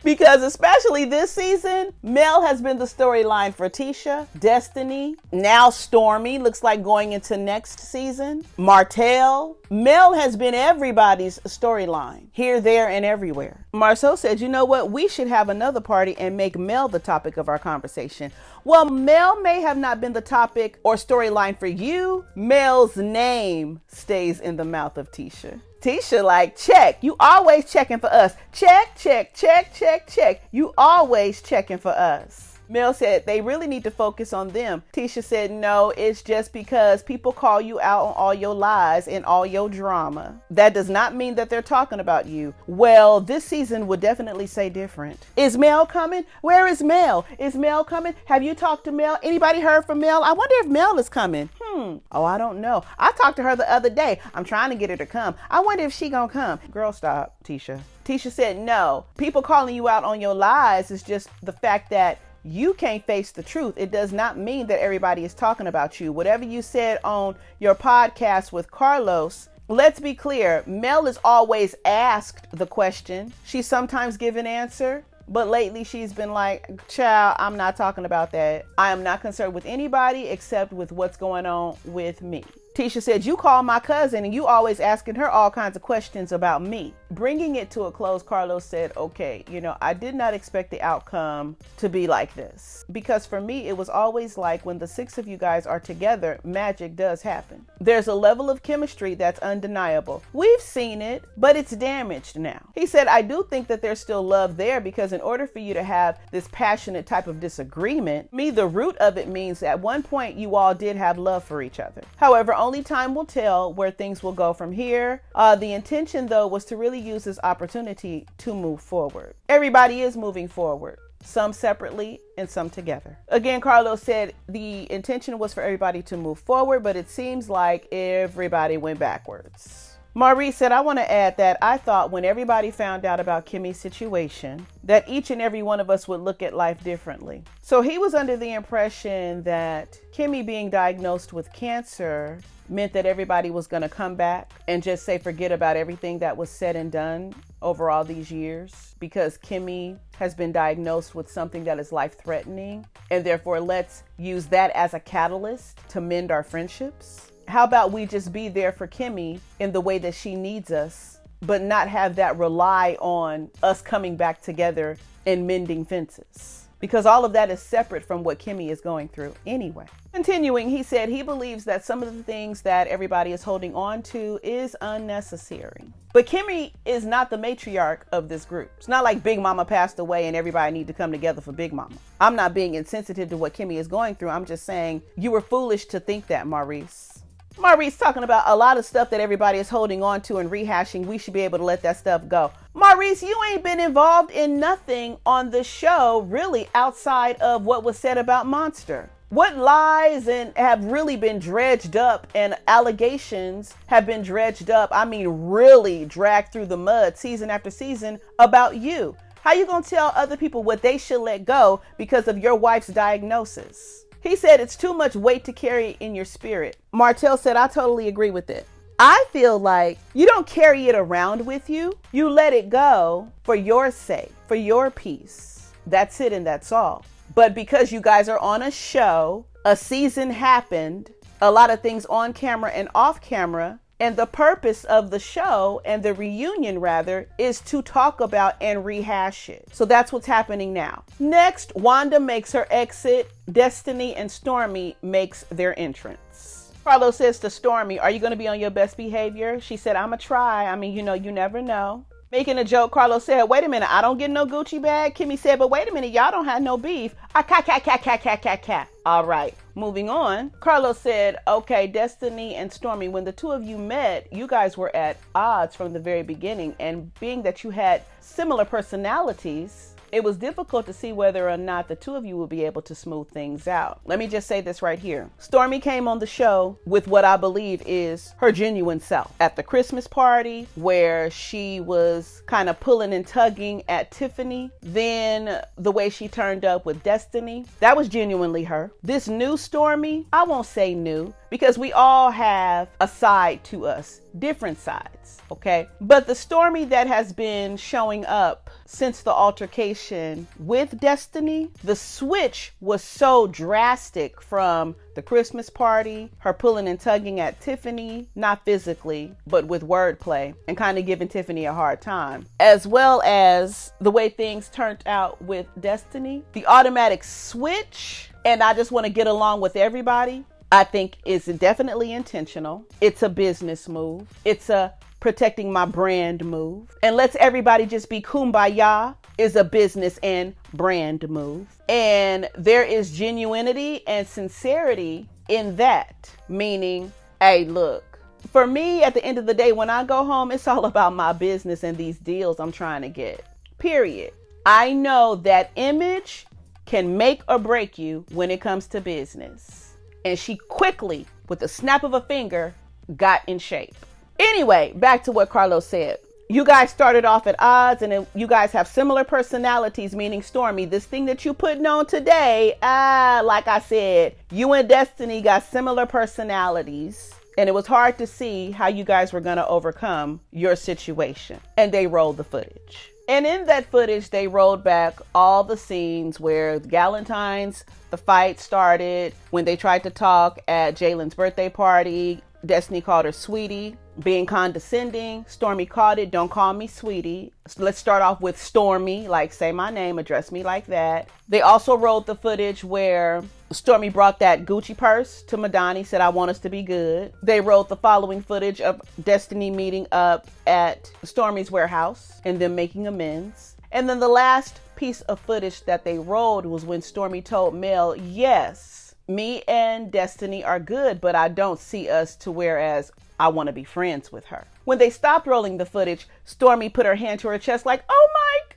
Because especially this season, Mel has been the storyline for Tisha, Destiny, now Stormi, looks like going into next season, Martell. Mel has been everybody's storyline, here, there, and everywhere. Marsau said, you know what? We should have another party and make Mel the topic of our conversation. Well, Mel may have not been the topic or storyline for you. Mel's name stays in the mouth of Tisha. Tisha like, check. You always checking for us. Check, check, check, check, check. You always checking for us. Mel said they really need to focus on them. Tisha said, no, it's just because people call you out on all your lies and all your drama. That does not mean that they're talking about you. Well, this season would definitely say different. Is Mel coming? Where is Mel? Is Mel coming? Have you talked to Mel? Anybody heard from Mel? I wonder if Mel is coming. Oh, I don't know. I talked to her the other day. I'm trying to get her to come. I wonder if she gonna come. Girl, stop, Tisha. Tisha said, no. People calling you out on your lies is just the fact that you can't face the truth. It does not mean that everybody is talking about you. Whatever you said on your podcast with Carlos, let's be clear. Mel is always asked the question. She's sometimes given answer, but lately she's been like, child, I'm not talking about that. I am not concerned with anybody except with what's going on with me. Tisha said, you call my cousin and you always asking her all kinds of questions about me. Bringing it to a close, Carlos said, okay, I did not expect the outcome to be like this. Because for me, it was always like when the six of you guys are together, magic does happen. There's a level of chemistry that's undeniable. We've seen it, but it's damaged now. He said, I do think that there's still love there because in order for you to have this passionate type of disagreement, the root of it means at one point you all did have love for each other. However, only time will tell where things will go from here. The intention, though, was to really use this opportunity to move forward. Everybody is moving forward, some separately and some together. Again, Carlos said the intention was for everybody to move forward, but it seems like everybody went backwards. Maurice said, I want to add that I thought when everybody found out about Kimmy's situation, that each and every one of us would look at life differently. So he was under the impression that Kimmy being diagnosed with cancer meant that everybody was going to come back and just say, forget about everything that was said and done over all these years because Kimmy has been diagnosed with something that is life-threatening. And therefore, let's use that as a catalyst to mend our friendships. How about we just be there for Kimmy in the way that she needs us, but not have that rely on us coming back together and mending fences? Because all of that is separate from what Kimmy is going through anyway. Continuing, he said he believes that some of the things that everybody is holding on to is unnecessary. But Kimmy is not the matriarch of this group. It's not like Big Mama passed away and everybody need to come together for Big Mama. I'm not being insensitive to what Kimmy is going through. I'm just saying you were foolish to think that, Maurice. Maurice talking about a lot of stuff that everybody is holding on to and rehashing. We should be able to let that stuff go. Maurice, you ain't been involved in nothing on the show really outside of what was said about Monster. What lies and have really been dredged up and allegations have been dredged up, really dragged through the mud season after season about you? How you gonna tell other people what they should let go because of your wife's diagnosis? He said it's too much weight to carry in your spirit. Martell said, I totally agree with it. I feel like you don't carry it around with you. You let it go for your sake, for your peace. That's it and that's all. But because you guys are on a show, a season happened, a lot of things on camera and off camera, and the purpose of the show and the reunion rather is to talk about and rehash it. So that's what's happening now. Next, Wanda makes her exit. Destiny and Stormi makes their entrance. Carlos says to Stormi, are you going to be on your best behavior? She said, I'm going to try. You never know. Making a joke, Carlos said, wait a minute, I don't get no Gucci bag. Kimmy said, but wait a minute, y'all don't have no beef. All right, moving on. Carlos said, okay, Destiny and Stormi, when the two of you met, you guys were at odds from the very beginning. And being that you had similar personalities, it was difficult to see whether or not the two of you would be able to smooth things out. Let me just say this right here. Stormi came on the show with what I believe is her genuine self. At the Christmas party where she was kind of pulling and tugging at Tiffany, then the way she turned up with Destiny, that was genuinely her. This new Stormi, I won't say new because we all have a side to us, different sides, okay? But the Stormi that has been showing up since the altercation with Destiny, the switch was so drastic from the Christmas party, her pulling and tugging at Tiffany, not physically, but with wordplay and kind of giving Tiffany a hard time, as well as the way things turned out with Destiny. The automatic switch, and I just want to get along with everybody, I think is definitely intentional. It's a business move. It's a protecting my brand move. And let's everybody just be kumbaya is a business and brand move. And there is genuinity and sincerity in that. Meaning, hey, look, for me, at the end of the day, when I go home, it's all about my business and these deals I'm trying to get. Period. I know that image can make or break you when it comes to business. And she quickly, with the snap of a finger, got in shape. Anyway, back to what Carlos said. You guys started off at odds and you guys have similar personalities, meaning Stormi, this thing that you putting on today, like I said, you and Destiny got similar personalities. And it was hard to see how you guys were going to overcome your situation. And they rolled the footage. And in that footage, they rolled back all the scenes where Galentine's, the fight started, when they tried to talk at Jalen's birthday party. Destiny called her sweetie, being condescending. Stormi called it, don't call me sweetie. So let's start off with Stormi, like say my name, address me like that. They also rolled the footage where Stormi brought that Gucci purse to Madani, said, I want us to be good. They rolled the following footage of Destiny meeting up at Stormi's warehouse and them making amends. And then the last piece of footage that they rolled was when Stormi told Mel, yes, me and Destiny are good, but I don't see us to whereas I want to be friends with her. When they stopped rolling the footage, Stormi put her hand to her chest like, oh my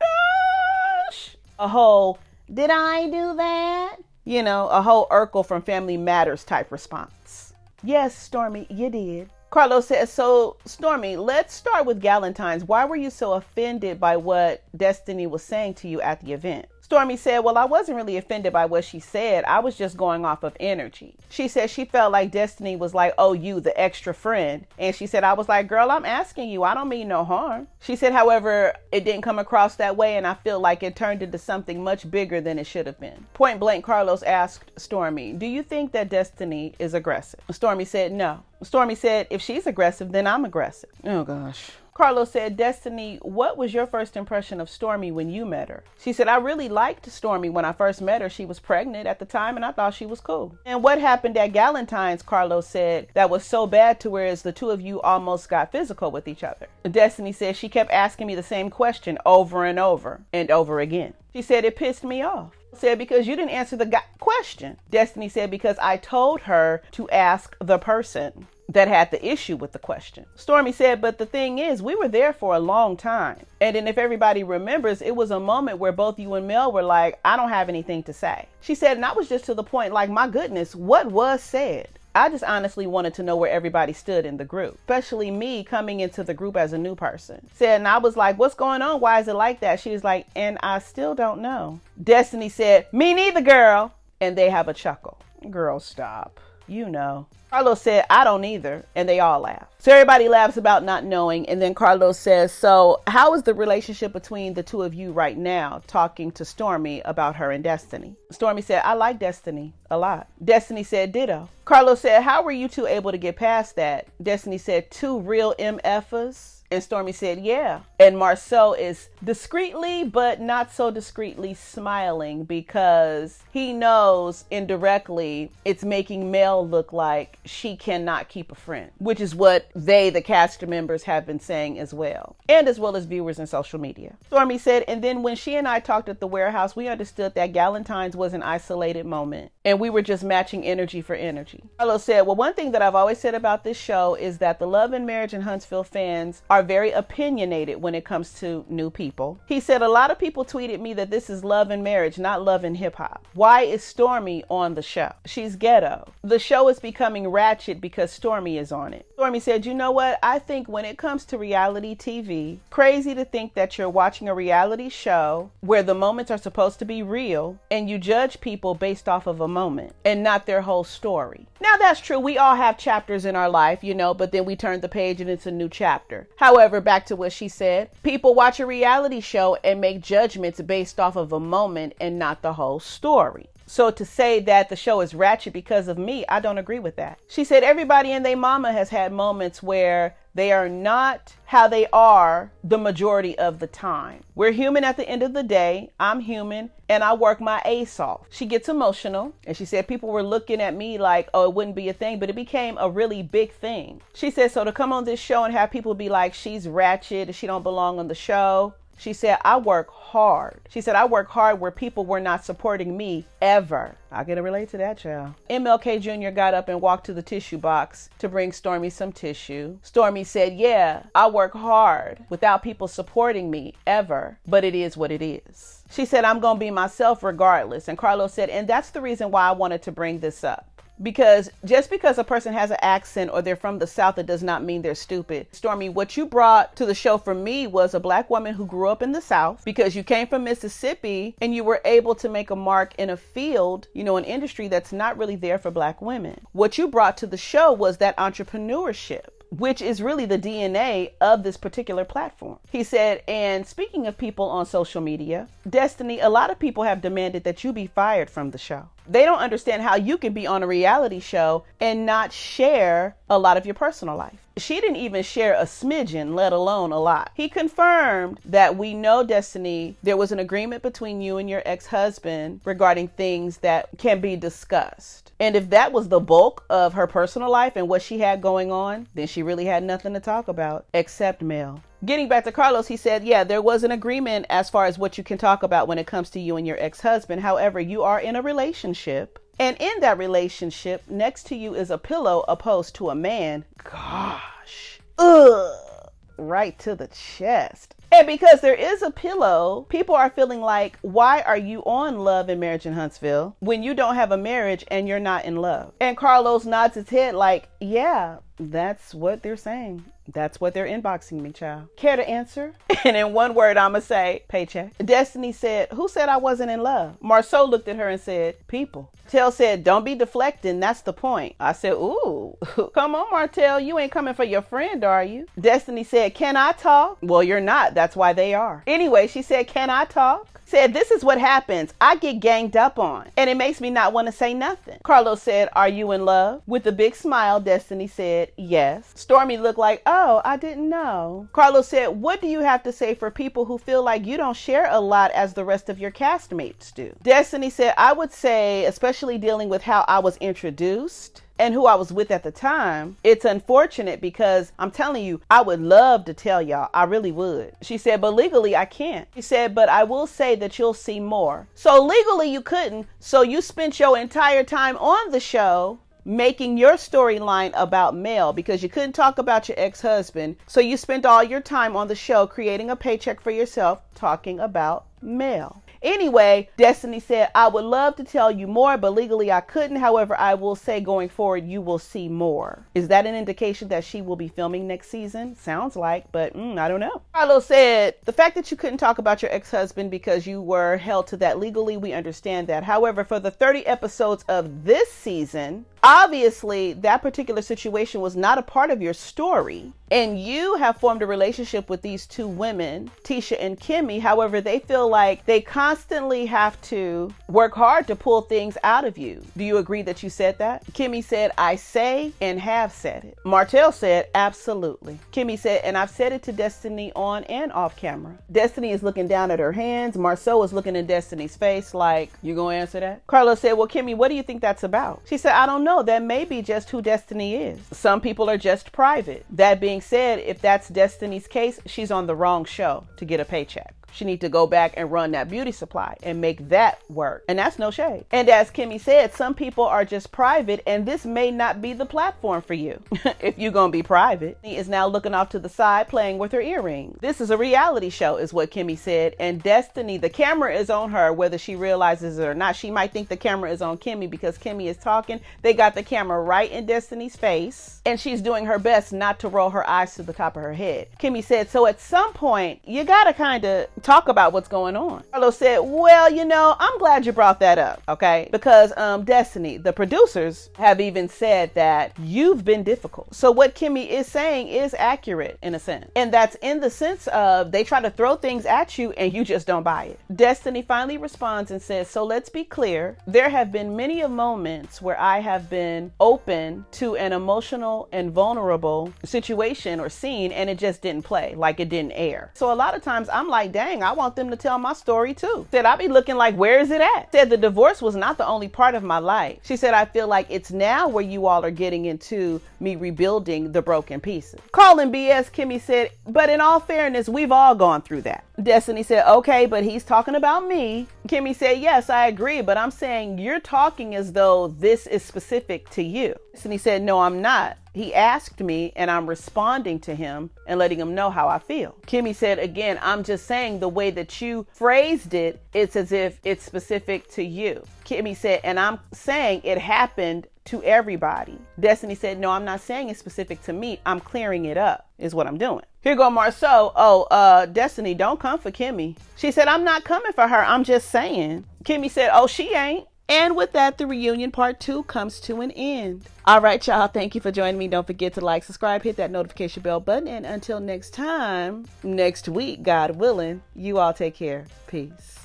gosh. A whole, did I do that? You know, a whole Urkel from Family Matters type response. Yes, Stormi, you did. Carlos says, so Stormi, let's start with Galentine's. Why were you so offended by what Destiny was saying to you at the event? Stormi said, well, I wasn't really offended by what she said. I was just going off of energy. She said she felt like Destiny was like, oh, you, the extra friend. And she said, I was like, girl, I'm asking you. I don't mean no harm. She said, however, it didn't come across that way. And I feel like it turned into something much bigger than it should have been. Point blank, Carlos asked Stormi, do you think that Destiny is aggressive? Stormi said, no. Stormi said, if she's aggressive, then I'm aggressive. Oh, gosh. Carlos said, Destiny, what was your first impression of Stormi when you met her? She said, I really liked Stormi when I first met her. She was pregnant at the time and I thought she was cool. And what happened at Galentine's, Carlos said, that was so bad to whereas the two of you almost got physical with each other. Destiny said she kept asking me the same question over and over and over again. She said, it pissed me off. Said, because you didn't answer the question. Destiny said, because I told her to ask the person that had the issue with the question. Stormi said, but the thing is, we were there for a long time. And then if everybody remembers, it was a moment where both you and Mel were like, I don't have anything to say. She said, and I was just to the point, like, my goodness, what was said? I just honestly wanted to know where everybody stood in the group, especially me coming into the group as a new person. Said, and I was like, what's going on? Why is it like that? She was like, and I still don't know. Destiny said, me neither, girl. And they have a chuckle. Girl, stop. You know. Carlos said, I don't either. And they all laugh. So everybody laughs about not knowing. And then Carlos says, so how is the relationship between the two of you right now, talking to Stormi about her and Destiny? Stormi said, I like Destiny a lot. Destiny said, ditto. Carlos said, how were you two able to get past that? Destiny said, two real MFers. And Stormi said, yeah. And Marsau is discreetly, but not so discreetly smiling because he knows indirectly it's making Mel look like she cannot keep a friend, which is what they, the cast members, have been saying as well. And as well as viewers in social media. Stormi said, and then when she and I talked at the warehouse, we understood that Galentine's was an isolated moment and we were just matching energy for energy. Carlos said, well, one thing that I've always said about this show is that the Love and Marriage in Huntsville fans are very opinionated when it comes to new people. He said, a lot of people tweeted me that this is Love and Marriage, not Love and Hip Hop. Why is Stormi on the show? She's ghetto. The show is becoming ratchet because Stormi is on it. Stormi said, you know what? I think when it comes to reality TV, crazy to think that you're watching a reality show where the moments are supposed to be real and you judge people based off of a moment and not their whole story. Now that's true. We all have chapters in our life, you know, but then we turn the page and it's a new chapter. However, back to what she said, people watch a reality show and make judgments based off of a moment and not the whole story. So to say that the show is ratchet because of me, I don't agree with that. She said everybody and their mama has had moments where they are not how they are the majority of the time. We're human at the end of the day. I'm human and I work my ace off. She gets emotional and she said people were looking at me like, oh, it wouldn't be a thing, but it became a really big thing. She said, so to come on this show and have people be like, she's ratchet and she don't belong on the show. She said, I work hard. She said, I work hard where people were not supporting me ever. I can relate to that, child. MLK Jr. got up and walked to the tissue box to bring Stormi some tissue. Stormi said, yeah, I work hard without people supporting me ever, but it is what it is. She said, I'm going to be myself regardless. And Carlos said, and that's the reason why I wanted to bring this up. Because just because a person has an accent or they're from the South, it does not mean they're stupid. Stormi, what you brought to the show for me was a Black woman who grew up in the South because you came from Mississippi and you were able to make a mark in a field, you know, an industry that's not really there for Black women. What you brought to the show was that entrepreneurship, which is really the DNA of this particular platform. He said, and speaking of people on social media, Destiny, a lot of people have demanded that you be fired from the show. They don't understand how you can be on a reality show and not share a lot of your personal life. She didn't even share a smidgen, let alone a lot. He confirmed that we know, Destiny, there was an agreement between you and your ex-husband regarding things that can be discussed. And if that was the bulk of her personal life and what she had going on, then she really had nothing to talk about except Mel. Getting back to Carlos, he said, yeah, there was an agreement as far as what you can talk about when it comes to you and your ex-husband. However, you are in a relationship. And in that relationship, next to you is a pillow opposed to a man. Gosh. Ugh. Right to the chest. And because there is a pillow, people are feeling like, why are you on Love and Marriage in Huntsville when you don't have a marriage and you're not in love? And Carlos nods his head like, yeah, that's what they're saying. That's what they're inboxing me, child. Care to answer? And in one word, I'ma say, paycheck. Destiny said, who said I wasn't in love? Marsau looked at her and said, people. Tell said, don't be deflecting. That's the point. I said, ooh, come on, Martell. You ain't coming for your friend, are you? Destiny said, can I talk? Well, you're not. That's why they are. Anyway, she said, can I talk? Said, this is what happens. I get ganged up on and it makes me not want to say nothing. Carlos said, are you in love? With a big smile, Destiny said, yes. Stormi looked like, oh, I didn't know. Carlos said, what do you have to say for people who feel like you don't share a lot as the rest of your castmates do? Destiny said, I would say, especially dealing with how I was introduced and who I was with at the time, it's unfortunate because I'm telling you, I would love to tell y'all. I really would. She said, but legally I can't. She said, but I will say that you'll see more. So legally you couldn't. So you spent your entire time on the show making your storyline about Mel because you couldn't talk about your ex-husband. So you spent all your time on the show creating a paycheck for yourself talking about Mel. Anyway, Destiny said, I would love to tell you more, but legally I couldn't. However, I will say going forward, you will see more. Is that an indication that she will be filming next season? Sounds like, but I don't know. Carlos said, the fact that you couldn't talk about your ex-husband because you were held to that legally, we understand that. However, for the 30 episodes of this season, obviously that particular situation was not a part of your story. And you have formed a relationship with these two women, Tisha and Kimmy. However, they feel like they constantly have to work hard to pull things out of you. Do you agree that you said that? Kimmy said, I say and have said it. Martell said, absolutely. Kimmy said, and I've said it to Destiny on and off camera. Destiny is looking down at her hands. Marsau is looking in Destiny's face like, you gonna answer that? Carlos said, well, Kimmy, what do you think that's about? She said, I don't know. That may be just who Destiny is. Some people are just private. That being said, if that's Destiny's case, she's on the wrong show to get a paycheck. She needs to go back and run that beauty supply and make that work. And that's no shade. And as Kimmy said, some people are just private and this may not be the platform for you. If you're going to be private. She is now looking off to the side playing with her earring. This is a reality show is what Kimmy said. And Destiny, the camera is on her whether she realizes it or not. She might think the camera is on Kimmy because Kimmy is talking. They got the camera right in Destiny's face and she's doing her best not to roll her eyes to the top of her head. Kimmy said, so at some point you got to kind of talk about what's going on. Carlos said, well, you know, I'm glad you brought that up, okay? Because Destiny, the producers have even said that you've been difficult. So what Kimmy is saying is accurate in a sense. And that's in the sense of they try to throw things at you and you just don't buy it. Destiny finally responds and says, so let's be clear. There have been many of moments where I have been open to an emotional and vulnerable situation or scene and it just didn't play, like it didn't air. So a lot of times I'm like, dang, I want them to tell my story too. Said, I be looking like, where is it at? Said, the divorce was not the only part of my life. She said, I feel like it's now where you all are getting into me rebuilding the broken pieces. Calling BS, Kimmy said, but in all fairness, we've all gone through that. Destiny said, okay, but he's talking about me. Kimmy said, yes, I agree, but I'm saying you're talking as though this is specific to you. Destiny said, no, I'm not. He asked me and I'm responding to him and letting him know how I feel. Kimmy said, again, I'm just saying the way that you phrased it, it's as if it's specific to you. Kimmy said, and I'm saying it happened to everybody. Destiny said, no, I'm not saying it's specific to me. I'm clearing it up is what I'm doing. Here go Marsau. Destiny, don't come for Kimmy. She said, I'm not coming for her. I'm just saying. Kimmy said, oh, she ain't. And with that, the reunion part 2 comes to an end. All right, y'all. Thank you for joining me. Don't forget to like, subscribe, hit that notification bell button. And until next time, next week, God willing, you all take care. Peace.